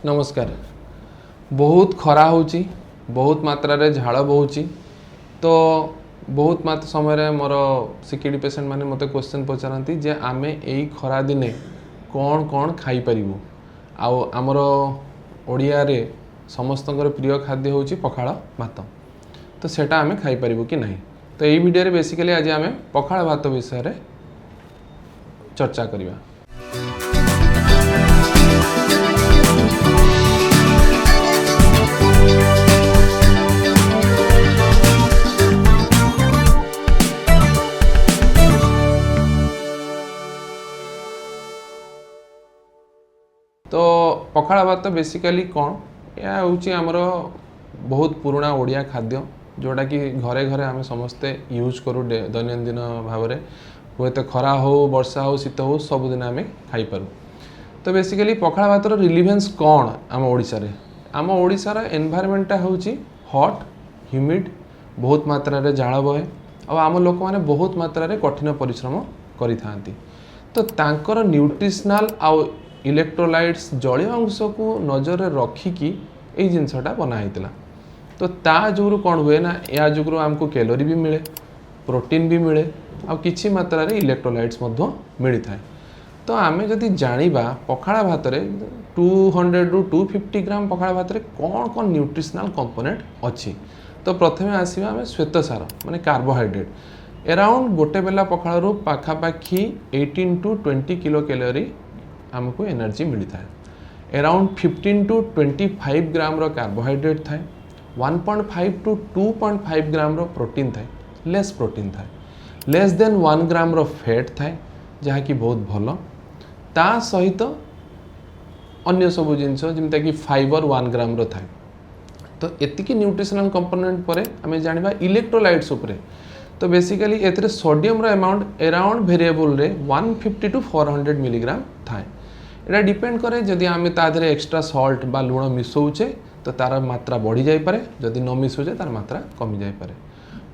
नमस्कार। बहुत खरा होची, बहुत मात्रा रे झाड़ बहुची, तो बहुत मात्र समय मोर सिक्योरिटी पेशेंट माने मते क्वेश्चन पचारती जे आमे एई खरा दिने कौन कौन खाई परिबु। आउ आमर ओडिया रे समस्तंकर प्रिय खाद्य होची पखाळ भात, तो सेटा आमे खाई परिबु कि नहीं। तो एई वीडियो रे बेसिकली आज आमे पखाळ भात विषय रे चर्चा करिबा। तो पखाळ भात बेसिकली कौन या होची आमर बहुत पुराना ओडिया खाद्य जोटा कि घरे घरे आमे समस्ते यूज करूँ दैनंदिन भाव में। हुए तो खरा हो वर्षा हो शीत हो सबुदिन आमे खाई पारू। तो बेसिकली पखाळ भातर रिलिवेंस कौन आम ओडिशा रे। आम ओडिशार एनवायरमेंटा होची हॉट ह्यूमिड, बहुत मात्रा रे झाड़ बहे और आम लोक माने बहुत मात्रा रे कठिन परिश्रम करि थांती। तो तांकर न्यूट्रिशनल आउ इलेक्ट्रोलाइट्स जलीय अंश को नजर रखिकी ये जिनसटा बनाइला। तो ता जुगु कौन हुए ना, या जुगु आमको कैलोरी भी मिले, प्रोटीन भी मिले, आ किछि मात्रा रे इलेक्ट्रोलाइट्स मध्य मिली थाए। तो आमे जदि जानिबा पखाळ भात रे 200 रु 250 ग्राम पखाळ भात रे कौन कौन न्यूट्रिशनल कंपोनेंट अच्छी। तो प्रथमे आसीबा आमे श्वेतसार माने कार्बोहाइड्रेट। अराउंड गोटे बेला पखाळ रु पाखापाखी 18 टू 20 किलो कैलोरी आमको एनर्जी मिली थाए। अराउंड 15 टू 25 ग्राम रो कार्बोहाइड्रेट थाए, 1.5 टू 2.5 ग्राम रो प्रोटीन थाए, लेस प्रोटीन थाए, लेस देन 1 ग्राम रो फैट थाए जहाँ कि बहुत भलो। ता सहित अन्य सब जिनस जमता कि फाइबर 1 ग्राम रो थाए। तो एतिकी न्यूट्रिशनल कंपोनेंट परे आमे जानिबा इलेक्ट्रोलाइट्स उपरे। तो बेसिकली एथरे सोडियम रो अमाउंट अराउंड वेरिएबल रे 150 टू 400 मिलीग्राम थाए। एटा डिपेंड करे जदि आमे ताधरे एक्स्ट्रा सॉल्ट बा लुण मिसौचे तो तार मात्रा बढ़ी जाई पारे, जदि न मिसौचे तार मात्रा कमी जाई पारे।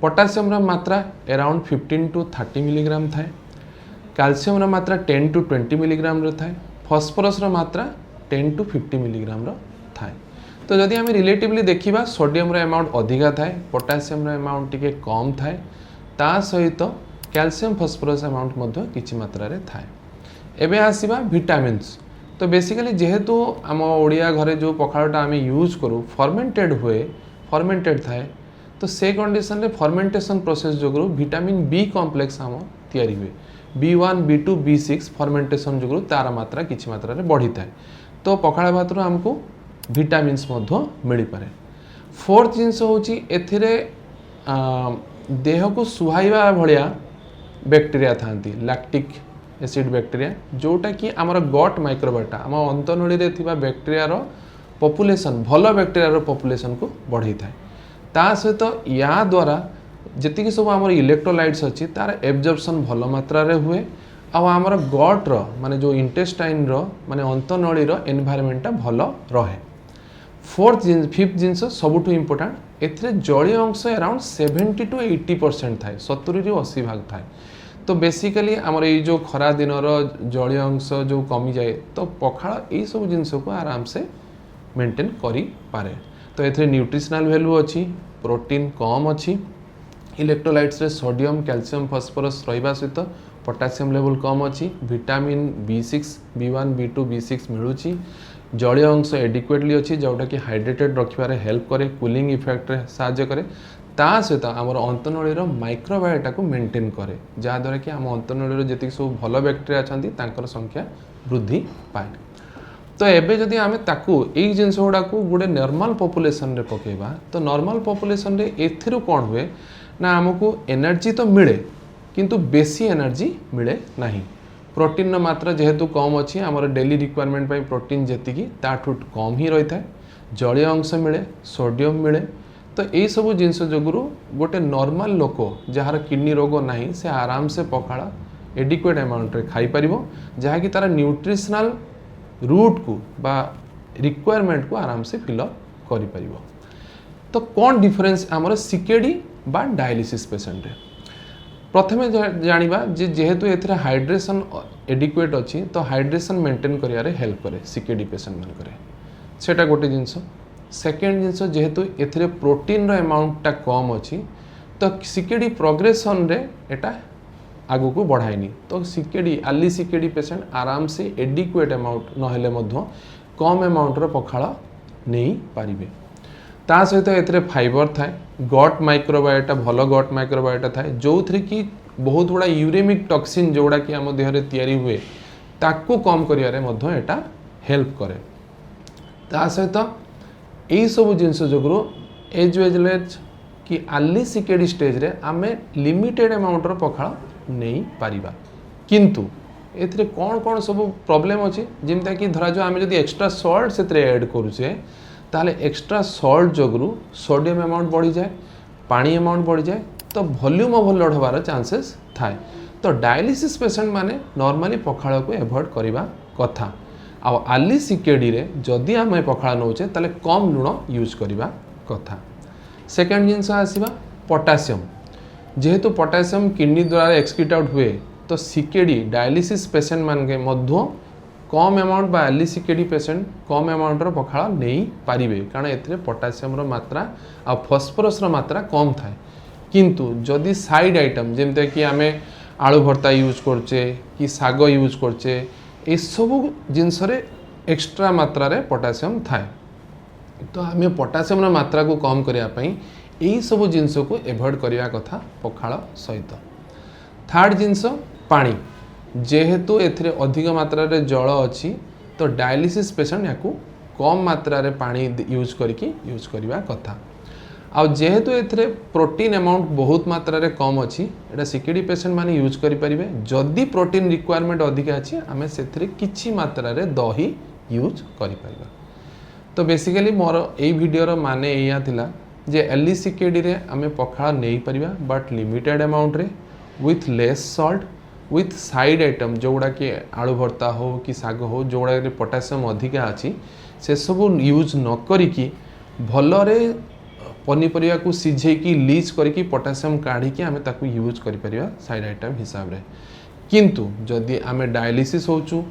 पोटासियम रा मात्रा अराउंड 15 टू 30 मिलीग्राम थाए। कैल्शियम रा मात्रा 10 टू 20 मिलीग्राम रो थाए। फॉस्फोरस रा मात्रा 10 टू 50 मिलीग्राम रो थाए। तो जदि आमे रिलेटिवली देखिबा सोडियम रा अमाउंट अधिका थाए, पोटासियम रा अमाउंट टिके कम थाए, ता सहित कैल्शियम फॉस्फोरस अमाउंट मध्य किछि मात्रा रे थाए। एबे आसीबा विटामिन्स। तो बेसिकली जेहेतु आम ओडिया घरे जो पखाळटा आमे यूज करू फर्मेंटेड हुए, फर्मेंटेड थाए, तो से कंडीशन रे फर्मेंटेशन प्रोसेस जोगु विटामिन बी कॉम्प्लेक्स आम तैयारी हुए। B1 B2 B6 फर्मेंटेशन जोगु तार मात्रा किछि मात्रा रे बढ़ी थाए। तो पखाळ भातरो हमको विटामिन्स मध्य मिली पारे। फोर्थ जिंस होची एथिरे देह को सुहाइबा भलिया बैक्टीरिया थांती, लैक्टिक एसिड बैक्टीरिया, जोटा कि आमर गट माइक्रोबाटा आम अंतनली रे थिबा बैक्टीरिया रो पॉपुलेशन, भलो बैक्टीरिया रो पॉपुलेशन को बढ़ई थाए। ता सहित या द्वारा जति सब आमर इलेक्ट्रोलाइट्स अच्छी तार एब्जॉर्प्शन भलो मात्रा रे हुए। आ आमर गट रो माने जो इंटेस्टाइन रो माने अंतनली रो एनवायरनमेंटा भलो रहे। फिफ्थ जिनस सबुठु इंपोर्टेंट एथिरे जलीय अंश अराउंड 70 टू 80% थाए, 70 रु 80 भाग थाए। तो बेसिकली आमर ये जो खरा दिन जलीय अंश जो कमी जाए तो पखाळ ये सब जिनस को आराम से मेंटेन करि पारे। तो एथिरे न्यूट्रिशनल वैल्यू अच्छी, प्रोटीन कम अच्छी, इलेक्ट्रोलाइट्स रे सोडियम कैल्शियम फॉस्फोरस रहिबा सहित पोटासियम लेवल कम अच्छी, vitamin B6 B1 B2 B6 मिलूची, जलीय अंश एडिक्वेटली अच्छी जोटा कि हाइड्रेटेड रखिबारे हेल्प करे, कूलिंग इफेक्ट रे साहाय्य करे। ता सहित आमर अंतनलीर माइक्रोबायोटा को मेंटेन करे, जहाँद्वारा कि आम अंतनलीर जी सब भल बैक्टीरिया अच्छा तांकर संख्या वृद्धि पाए। तो एबे जदि आमे ताकू एई जिनस गुडा को गोटे नॉर्मल पॉपुलेशन रे पकेबा, तो नॉर्मल पॉपुलेशन रे एथिरु कोन हुए ना हमको एनर्जी तो मिले किंतु बेसी एनर्जी मिले नहीं। प्रोटीन मात्रा जेहेतु कम अच्छी आमर डेली रिक्वायरमेंट पाई प्रोटीन जेतिकी ताठू कम ही रही है। जलीय अंश मिले, सोडियम मिले। तो यही सब जिनस जोगुरु गोटे नॉर्मल लोक जार किडनी रोग नहीं से आराम से पखाळ एडिक्वेट अमाउंट रे खाई परिबो, जहाँ कि तार न्यूट्रिशनल रूट को बा रिक्वायरमेंट को आराम से फिलअप करि परिबो। तो कौन डिफरेंस आमर सीकेडी बा डायलिसिस पेशेंट रे। प्रथमे जानिबा जेहेतु एथिरे हाइड्रेशन एडिक्वेट अच्छी, तो हाइड्रेशन मेंटेन करियारे हेल्प करे सीकेडी पेशेंट मान करे। सेटा गोटे जिनस। सेकेंड जिनस जेहेतु एथिरे प्रोटीन रो अमाउंटटा कम अच्छी तो सीकेडी प्रोग्रेसन रे एटा आगु को बढ़ाएनी। तो सीकेडी आली सीकेडी पेशेंट आराम से एडिक्वेट अमाउंट नहेले मध्य कम अमाउंट रो पखाल नहीं पारिबे। ता सहित एथिरे फाइबर थाए, गट माइक्रोबायोटा भल गट माइक्रोबायोटा थाए जो थी कि बहुत गुड़ा यूरेमिक टॉक्सिन जोड़ा कि आम देहरे तैयारी हुए ताकू कम करियारे मध्य एटा हेल्प करे। ता सहित यही सब जिनस जोगु एज वेज कि आली सीकेडी स्टेज रे आमे लिमिटेड अमाउंट रो पखाल नहीं पारिबा। किंतु एथिरे कौन कौन सब प्रॉब्लम अच्छी जमता कि धरा जो आम जब एक्स्ट्रा सॉल्ट से ऐड करुचे ताले एक्स्ट्रा सॉल्ट जोगु सोडियम अमाउंट बढ़ी जाए, पानी अमाउंट बढ़ी जाए तो वॉल्यूम ओवरलोड होबार चांसेस थाए। तो डायलिसिस पेशेंट माने नॉर्मली पखाल को एवॉइड करवा कथा। आ आली सीकेडी रे जदि आम पखाल नौचे ताले कम लुण यूज करवा कथा। सेकेंड जिनस आसवा पोटासियम। जेहेतु पोटासियम किडनी द्वारा एक्सक्रीट आउट हुए तो सीकेडी डायलिसिस पेशेंट मान के मध्य कम अमाउंट बा आली सीकेडी पेशेंट कम अमाउंट रो पखाल नहीं पारिबे कारण एथिरे पोटासियम रो मात्रा आ फॉस्फोरस रो मात्रा कम थाए। किंतु जदि साइड आइटम जेमते कि आमे आलू भर्ता यूज करचे कि साग यूज करचे ए सब जिनस रे एक्स्ट्रा मात्रा रे पोटासियम थाए। तो आमे पोटासियम रो मात्रा को कम करिया पई एही सब जिनस को एवॉइड करिया कथा पखाल सहित। थर्ड जिनस पानी। जेहेतु एथिरे अधिक मात्रा रे जल अच्छी तो डायलिसिस पेशेंट याकू कम मात्रा रे पानी यूज करवा कथा। आ जेहेतु एथिरे प्रोटीन अमाउंट बहुत मात्रा रे कम अच्छी एटा सीकेडी पेशेंट माने यूज करि परिबे। जदि प्रोटीन रिक्वायरमेंट अधिक अछि आमे सेथिरे किछि मात्रा रे दही यूज करि परिबा। तो बेसिकली मोर एई वीडियो रो माने एया थिला जे एली सीकेडी रे आमे पखाल नहीं परिबा बट लिमिटेड अमाउंट रे with less salt with side item जोड़ा कि आलू भर्ता हो कि साग हो जोड़ा पोटासियम अधिका अच्छी से सब यूज न करिकी भलरे पनीपरिया को सिझेकी लीच करिकी पोटासियम काढ़ी आमे ताकू यूज करि परिबा साइड आइटम हिसाब रे। किंतु जदि आमे डायलिसिस होचु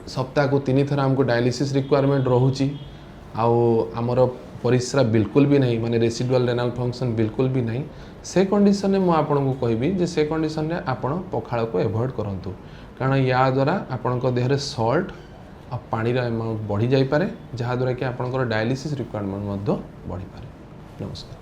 सप्ताह को 3 थर हमको डायलिसिस रिक्वायरमेंट रहूची आमर परिश्रा बिल्कुल भी नहीं माने रेसिडुअल रेनाल फंक्शन बिल्कुल भी नहीं से कंडीशन में मुझे आपको कहबी जे से कंडीशन में आपण पखाल को एवॉइड करंतु कारण या द्वारा आपण देहरे सॉल्ट और पानी अमाउंट बढ़ी जाई पारे जहाँ द्वारा कि आपण डायलिसिस रिक्वायरमेंट बढ़ी पारे। नमस्कार।